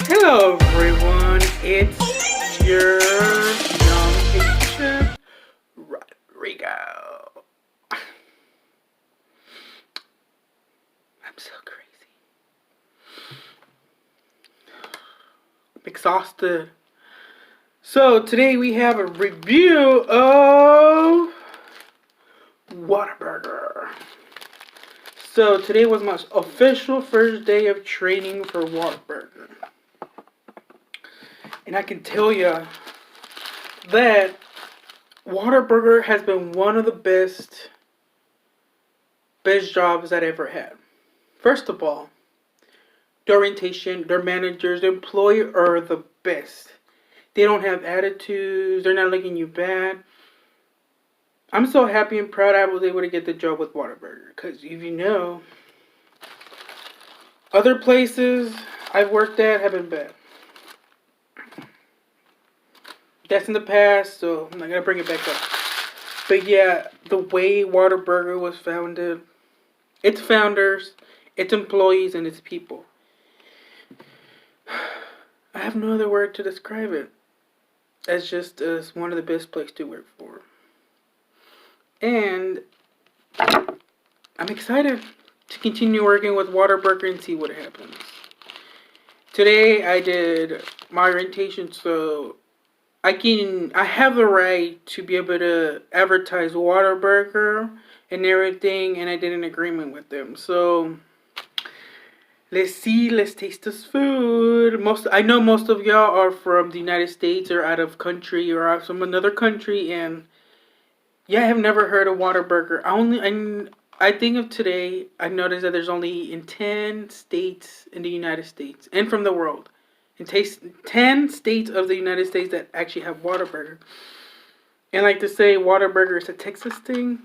Hello everyone, it's your young patient, Rodrigo. I'm so crazy. I'm exhausted. So today we have a review of Whataburger. So today was my official first day of training for Whataburger. And I can tell you that Whataburger has been one of the best jobs I've ever had. First of all, their orientation, their managers, their employee are the best. They don't have attitudes. They're not looking you bad. I'm so happy and proud I was able to get the job with Whataburger. Because if you know, other places I've worked at have been bad. That's in the past, so I'm not going to bring it back up. But yeah, the way Whataburger was founded, its founders, its employees, and its people. I have no other word to describe it. It's just one of the best places to work for. And I'm excited to continue working with Whataburger and see what happens. Today I did my orientation, so I have the right to be able to advertise Whataburger and everything, and I did an agreement with them. So let's taste this food. I know most of y'all are from the United States or out of country or out from another country, and yeah, I have never heard of Whataburger. I think of today, I noticed that there's only in 10 states in the United States and from the world. In 10 states of the United States that actually have Whataburger. And like to say Whataburger is a Texas thing.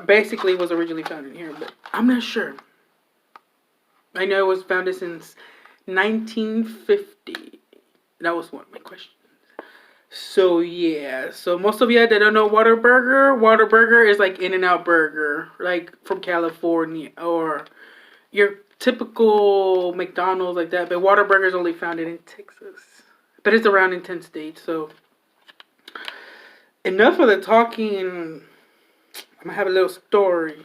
Basically, it was originally founded here, but I'm not sure. I know it was founded since 1950. That was one of my questions. So yeah, so most of you that don't know Whataburger is like In-N-Out Burger, like from California, or your typical McDonald's like that. But Whataburger is only founded in Texas, but it's around in 10 states. So enough of the talking. I'm gonna have a little story.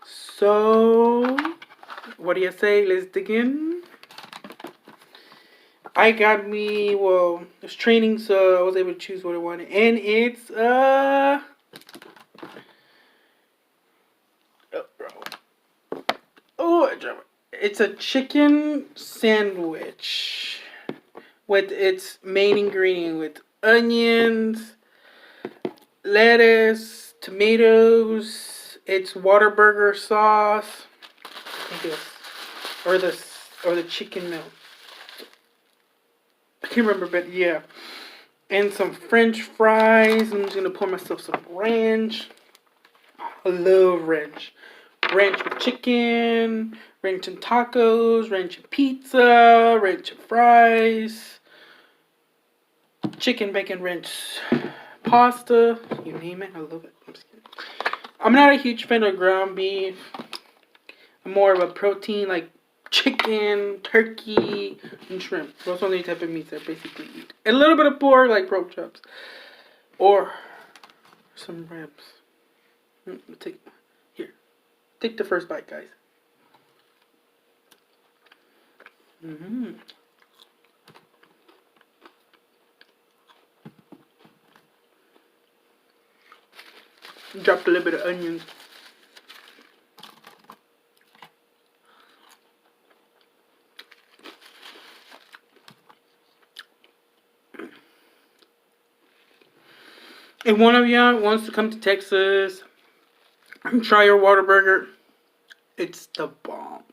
So what do you say? Let's dig in. I was training, so I was able to choose what I wanted. And it's, it's a chicken sandwich with its main ingredient with onions, lettuce, tomatoes, its Whataburger sauce, I think or the chicken milk. I can't remember, but yeah. And some French fries. I'm just gonna pour myself some ranch. I love ranch. Ranch with chicken, ranch and tacos, ranch and pizza, ranch and fries, chicken bacon ranch pasta. You name it, I love it. I'm not a huge fan of ground beef. I'm more of a protein like chicken, turkey, and shrimp. Those are the only type of meats I basically eat. And a little bit of pork, like pork chops. Or some ribs. Take the first bite, guys. Dropped a little bit of onions. If one of y'all wants to come to Texas and try your Whataburger, it's the bomb.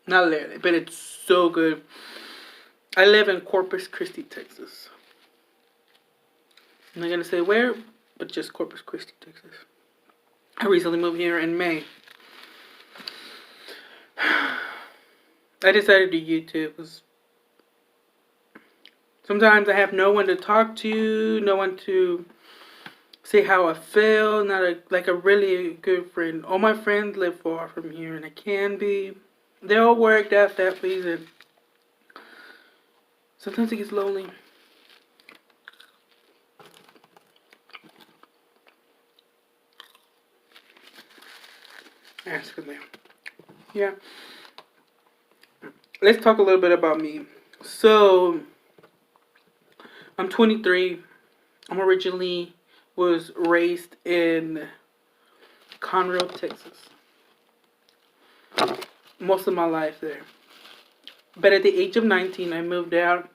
Not literally, but it's so good. I live in Corpus Christi, Texas. I'm not going to say where, but just Corpus Christi, Texas. I recently moved here in May. I decided to YouTube because sometimes I have no one to talk to, no one to say how I feel. Not like a really good friend. All my friends live far from here, and I can be. They all work that families, and sometimes it gets lonely. Ask them. Yeah. Let's talk a little bit about me. So, I'm 23. I'm originally was raised in Conroe, Texas. Most of my life there. But at the age of 19, I moved out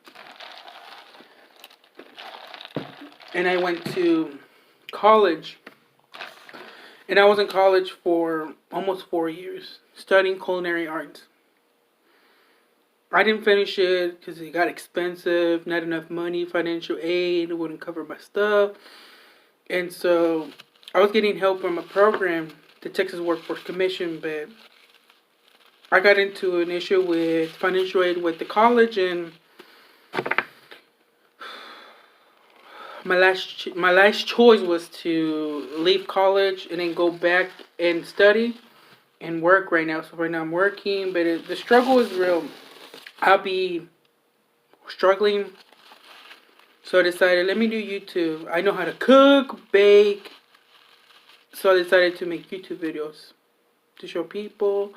and I went to college. And I was in college for almost 4 years, studying culinary arts. I didn't finish it because it got expensive, not enough money, financial aid wouldn't cover my stuff. And so I was getting help from a program, the Texas Workforce Commission, but I got into an issue with financial aid with the college, and my last choice was to leave college and then go back and study and work right now. So right now I'm working, but the struggle is real. I'll be struggling. So I decided, let me do YouTube. I know how to cook, bake. So I decided to make YouTube videos to show people.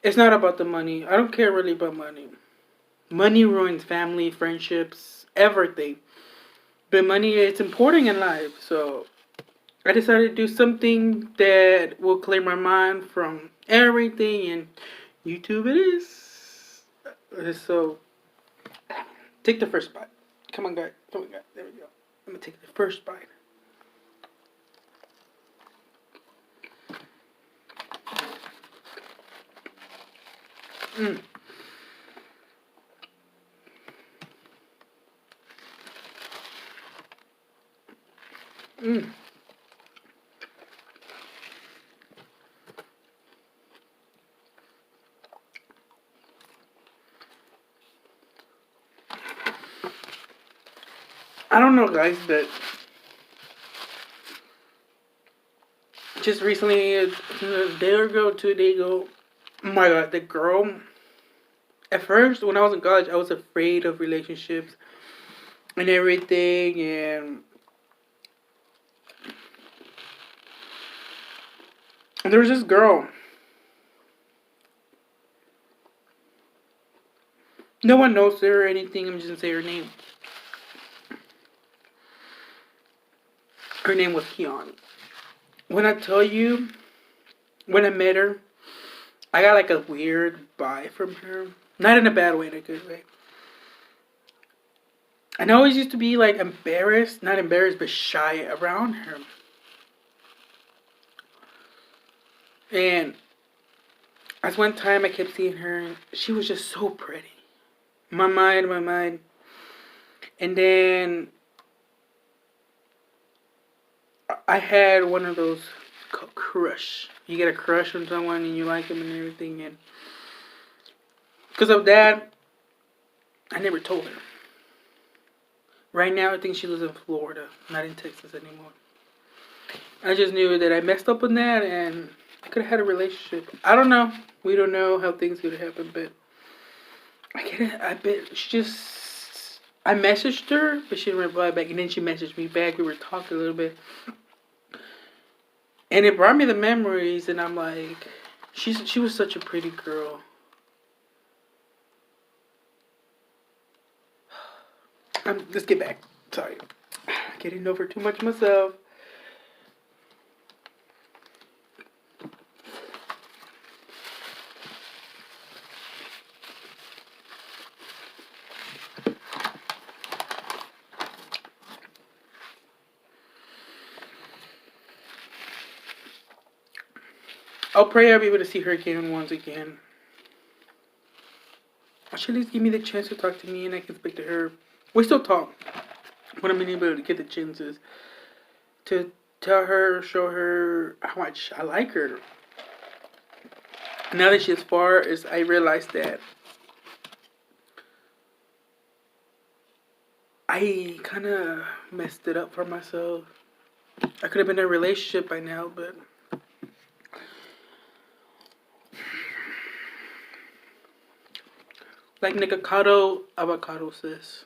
It's not about the money. I don't care really about money. Money ruins family, friendships, everything. But money, it's important in life. So I decided to do something that will clear my mind from everything. And YouTube it is. So take the first bite. Come on, guys. Come on, guys. There we go. I'm going to take the first bite. Mmm. Mmm. I don't know, guys, but just recently, a day ago, 2 days ago, oh my god, the girl. At first, when I was in college, I was afraid of relationships and everything, and there was this girl. No one knows her or anything. I'm just gonna say her name. Her name was Keon. When I tell you, when I met her, I got like a weird vibe from her. Not in a bad way, in a good way. And I always used to be like embarrassed, not embarrassed, but shy around her. And as one time I kept seeing her, and she was just so pretty. My mind. And then I had one of those crush. You get a crush on someone and you like them and everything, and because of that, I never told her. Right now, I think she lives in Florida, not in Texas anymore. I just knew that I messed up on that, and I could have had a relationship. I don't know. We don't know how things could happen, but I get it. I bet she just. I messaged her, but she didn't reply back, and then she messaged me back. We were talking a little bit. And it brought me the memories, and I'm like, she was such a pretty girl. Let's get back. Sorry. Getting over too much myself. I'll pray I'll be able to see her again once again. She'll at least give me the chance to talk to me and I can speak to her. We still talk. But I'm able to get the chances to tell her, show her how much I like her. Now that she's far, as I realized that I kind of messed it up for myself. I could have been in a relationship by now, but like Nikocado Avocado says,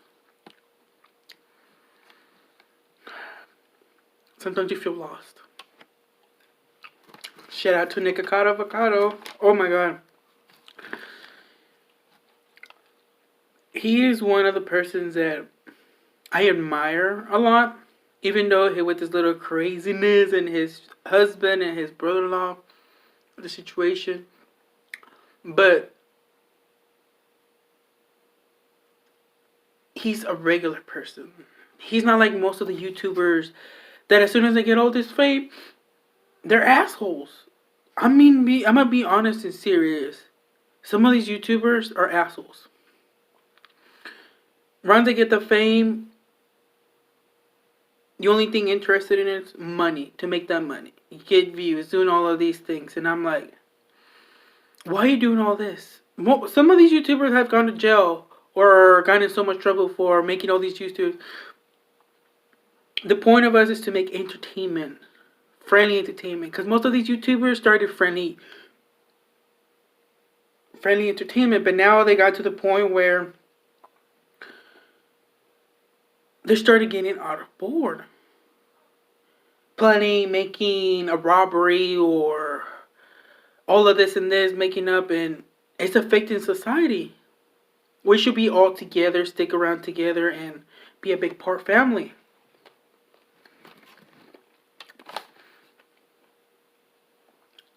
sometimes you feel lost. Shout out to Nikocado Avocado. Oh my god. He is one of the persons that I admire a lot. Even though with his little craziness and his husband and his brother-in-law, the situation. But he's a regular person. He's not like most of the YouTubers that as soon as they get all this fame, they're assholes. I'm gonna be honest and serious. Some of these YouTubers are assholes. Once they get the fame, the only thing interested in is money, to make that money. Get views, doing all of these things. And I'm like, why are you doing all this? Some of these YouTubers have gone to jail or gotten in so much trouble for making all these YouTubes. The point of us is to make entertainment. Friendly entertainment. Because most of these YouTubers started friendly entertainment. But now they got to the point where they started getting out of board. Planning, making a robbery or all of this and this, making up, and it's affecting society. We should be all together, stick around together, and be a big part family.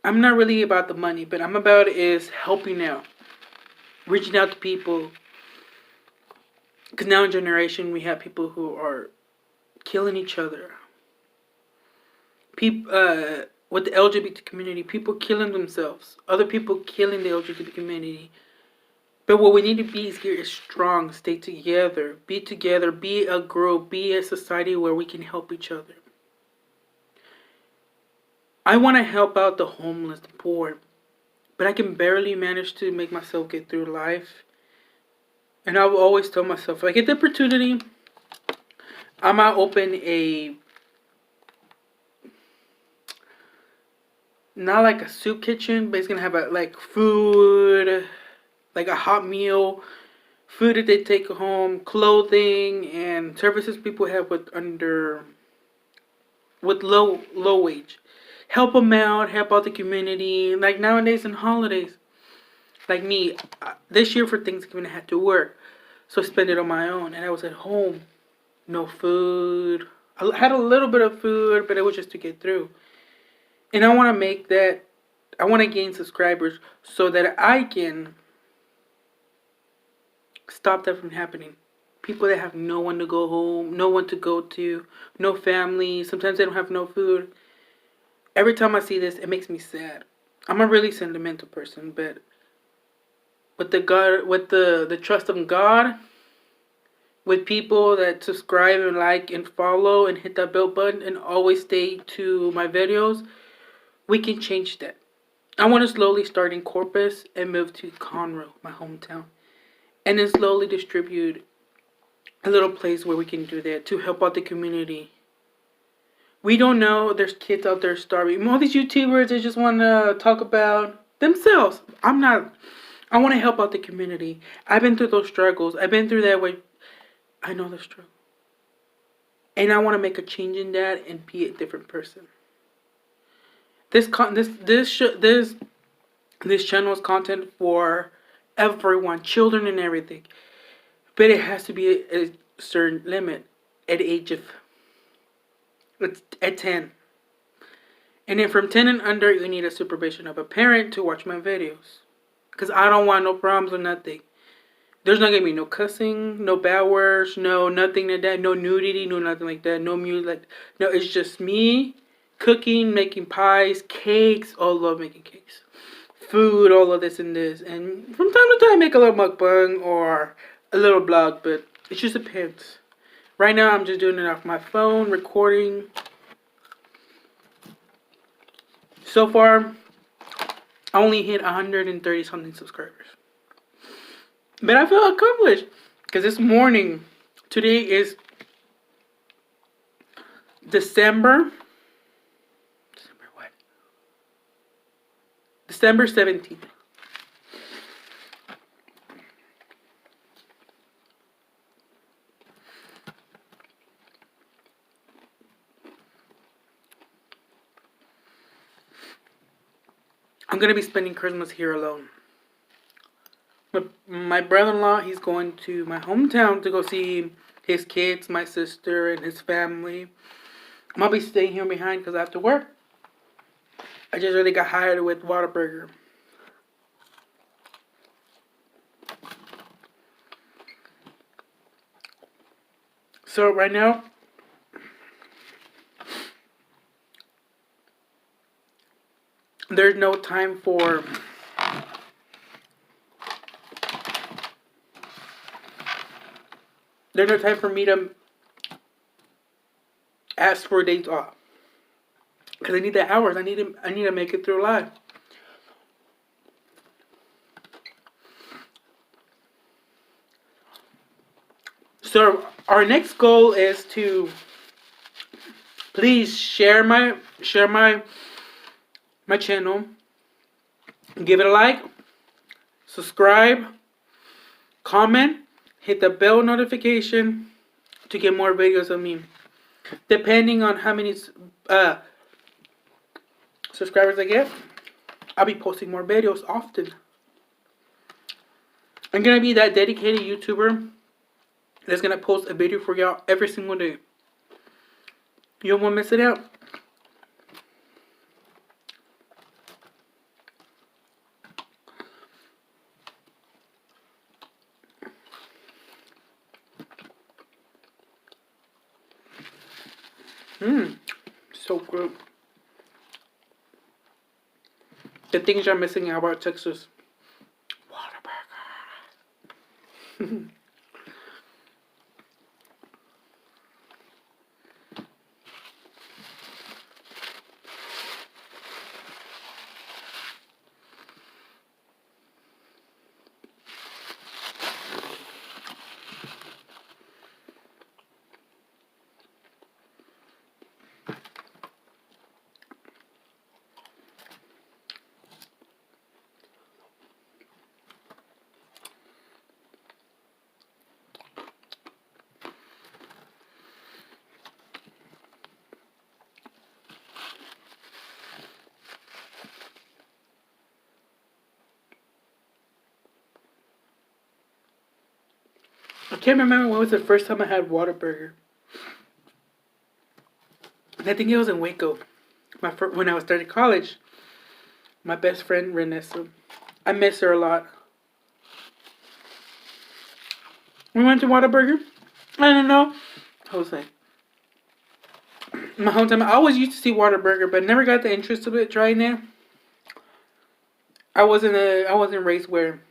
I'm not really about the money, but I'm about is helping out. Reaching out to people. Because now in generation, we have people who are killing each other. People, with the LGBT community, people killing themselves. Other people killing the LGBT community. But what we need to be here is strong. Stay together. Be a group. Be a society where we can help each other. I want to help out the homeless, the poor. But I can barely manage to make myself get through life. And I will always tell myself, if I get the opportunity, I might open not like a soup kitchen, but it's going to have like food, like a hot meal, food that they take home, clothing, and services people have with low wage. Help them out, help out the community. Like nowadays in holidays, like me, this year for Thanksgiving I had to work, so I spent it on my own, and I was at home, no food. I had a little bit of food, but it was just to get through. And I want to make that, I want to gain subscribers so that I can stop that from happening. People that have no one to go home, no one to go to, no family. Sometimes they don't have no food. Every time I see this, it makes me sad. I'm a really sentimental person, but with the trust of God, with people that subscribe and like and follow and hit that bell button and always stay to my videos, we can change that. I want to slowly start in Corpus and move to Conroe, my hometown, and then slowly distribute a little place where we can do that to help out the community. We don't know. There's kids out there starving. All these YouTubers, they just want to talk about themselves. I want to help out the community. I've been through those struggles. I've been through that way. I know the struggle. And I want to make a change in that and be a different person. This channel is content for everyone, children and everything. But it has to be a certain limit at the age of at 10. And then from 10 and under, you need a supervision of a parent to watch my videos. Because I don't want no problems or nothing. There's not going to be no cussing, no bad words, no nothing like that, no nudity, no nothing like that, no music. No, it's just me cooking, making pies, cakes. I love making cakes. Food, all of this and this. And from time to time, I make a little mukbang or a little blog, but it just depends. Right now, I'm just doing it off my phone, recording. So far, I only hit 130 something subscribers. But I feel accomplished. Because this morning, today is December December 17th. I'm going to be spending Christmas here alone. My brother-in-law, he's going to my hometown to go see his kids, my sister, and his family. I'm going to be staying here behind because I have to work. I just really got hired with Whataburger. So right now, there's no time for me to ask for days off. Because I need the hours. I need to make it through life. So our next goal is to please share my channel, give it a like, subscribe, comment, hit the bell notification to get more videos of me. Depending on how many subscribers I get, I'll be posting more videos often. I'm gonna be that dedicated YouTuber that's gonna post a video for y'all every single day. You won't miss it out. So good. The things you're missing out about Texas. Whataburger. I can't remember when was the first time I had Whataburger. I think it was in Waco. When I was starting college. My best friend, Renessa. I miss her a lot. We went to Whataburger. I don't know. I was like, my whole time, I always used to see Whataburger, but never got the interest of it trying it. I wasn't raised where,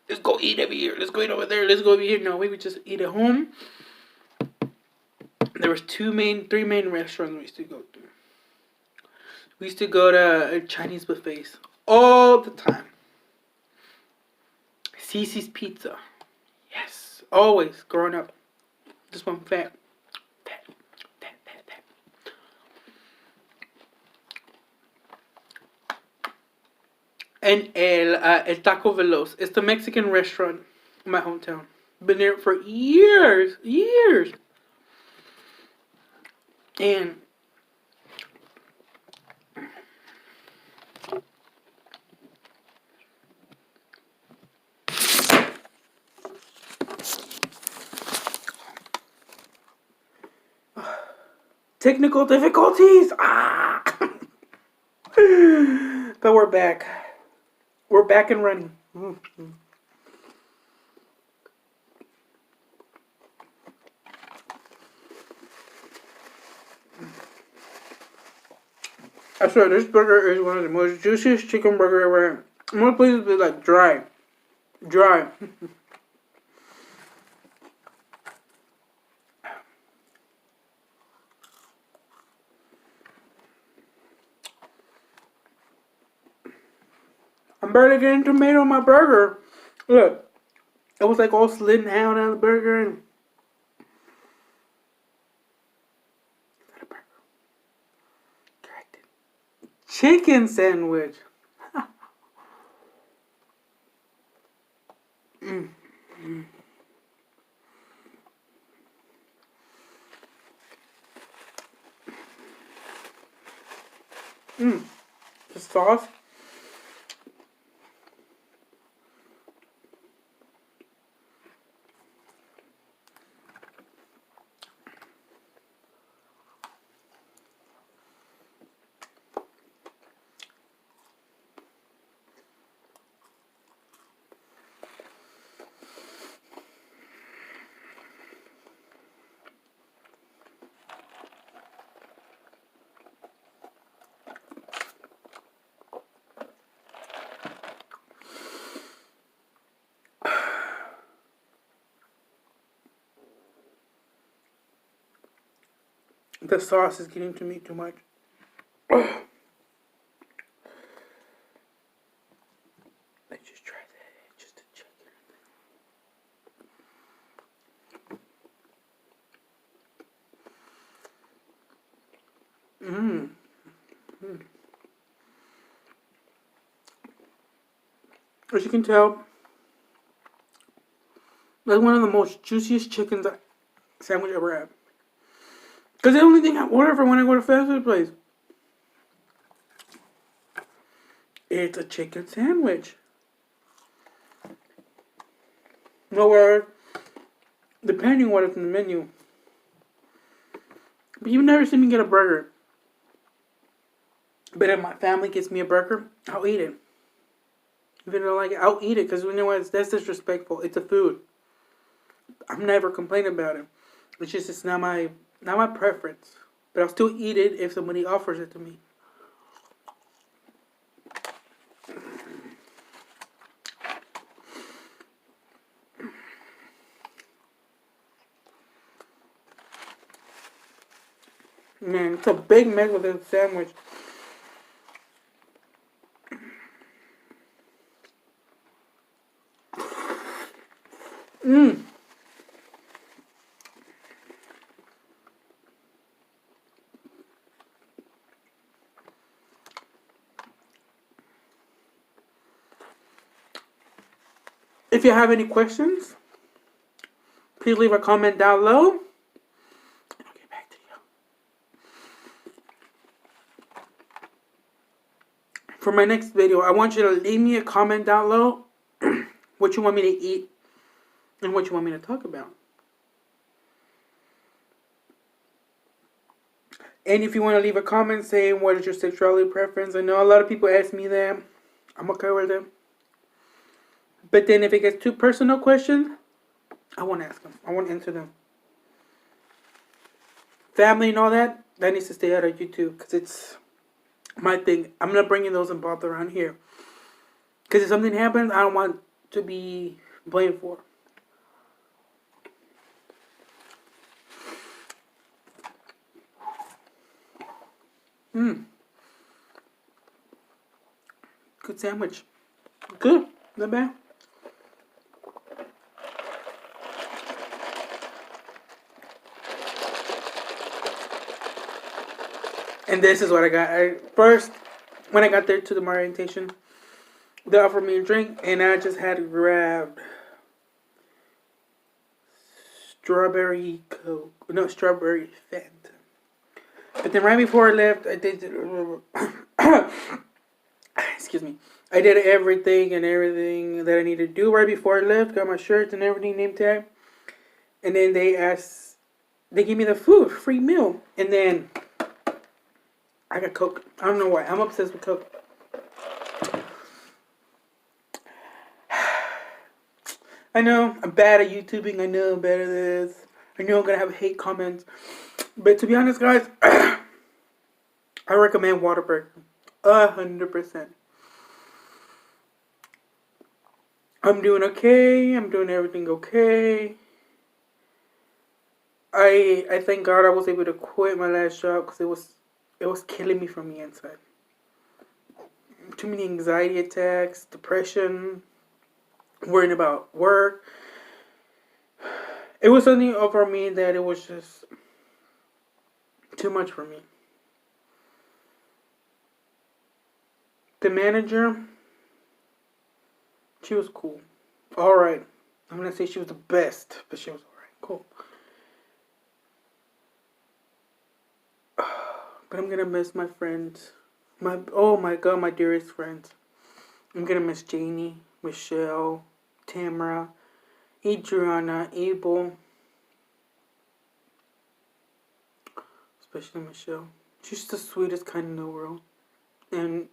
let's go eat over here, let's go eat over there, let's go over here. No, we would just eat at home. There was three main restaurants we used to go to. We used to go to Chinese buffets all the time. Cece's Pizza. Yes. Always. Growing up. This one fat. And El Taco Veloz. It's the Mexican restaurant in my hometown. Been there for years. And technical difficulties. But we're back. We're back and running. I swear, this burger is one of the most juiciest chicken burger ever. Most places be like dry. I'm barely getting tomato on my burger. Look, it was like all slidden out of the burger and. Chicken sandwich. The sauce. The sauce is getting to me too much. Let's just try that just to check it. As you can tell, that's one of the most juiciest chicken sandwich I ever had. Because the only thing I order for when I go to fast food place, it's a chicken sandwich. Nowhere, depending on what is in the menu. But you've never seen me get a burger. But if my family gets me a burger, I'll eat it. Even though I'll eat it because you know what? That's disrespectful. It's a food. I'm never complaining about it. It's not my preference. But I'll still eat it if somebody offers it to me. Man, it's a big Mexican sandwich. If you have any questions, please leave a comment down below. And I'll get back to you. For my next video, I want you to leave me a comment down below what you want me to eat and what you want me to talk about. And if you want to leave a comment saying what is your sexuality preference, I know a lot of people ask me that. I'm okay with them. But then if it gets too personal questions, I won't ask them. I won't answer them. Family and all that needs to stay out of YouTube because it's my thing. I'm not bringing those involved around here. Because if something happens, I don't want to be blamed for. Good sandwich. Good. Not bad. And this is what I got. First, when I got there to the orientation, they offered me a drink, and I just had grabbed strawberry Coke. No, strawberry Fanta. But then right before I left, I did... excuse me. I did everything that I needed to do right before I left. Got my shirts and everything, name tag. And then they gave me the food, free meal. And then I got Coke. I don't know why. I'm obsessed with Coke. I know I'm bad at YouTubing. I know I'm bad at this. I know I'm going to have hate comments. But to be honest, guys, I recommend Whataburger. 100%. I'm doing okay. I'm doing everything okay. I thank God I was able to quit my last job because it was killing me from the inside. Too many anxiety attacks, depression, worrying about work. It was something over me that it was just too much for me. The manager, she was cool. Alright. I'm going to say she was the best, but she was alright. Cool. But I'm going to miss my friends Oh my god, my dearest friends. I'm gonna miss Janie, Michelle, Tamara, Adriana, Abel, especially Michelle. She's the sweetest kind in the world. And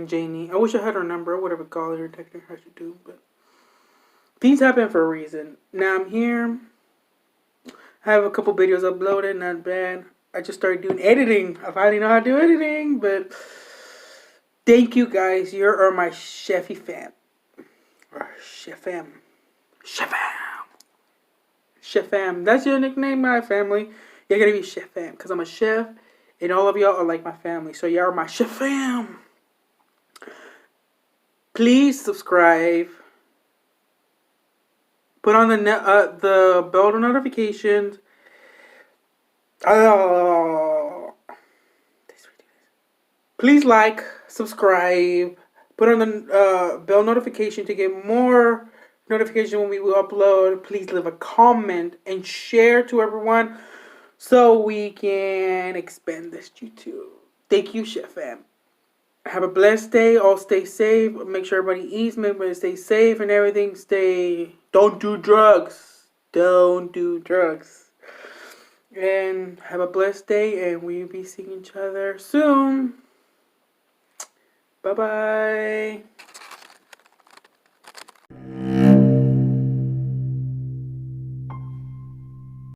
Janie. I wish I had her number. I would have called her, texted her, I should do, but things happen for a reason. Now I'm here. I have a couple videos uploaded, not bad. I just started doing editing. I finally know how to do editing, but thank you guys. You are my chefy fam. Or chef fam. Chef fam. Chef fam. That's your nickname, my family. You're gonna be chef fam, because I'm a chef, and all of y'all are like my family. So y'all are my chef fam. Please subscribe. Put on the bell notifications. Please like, subscribe, put on the bell notification to get more notification when we will upload. Please leave a comment and share to everyone so we can expand this YouTube. Thank you, Chef Fam. Have a blessed day. All stay safe. Make sure everybody eats. Make sure everybody stay safe and everything. Don't do drugs. Don't do drugs. And have a blessed day. And we'll be seeing each other soon. Bye-bye.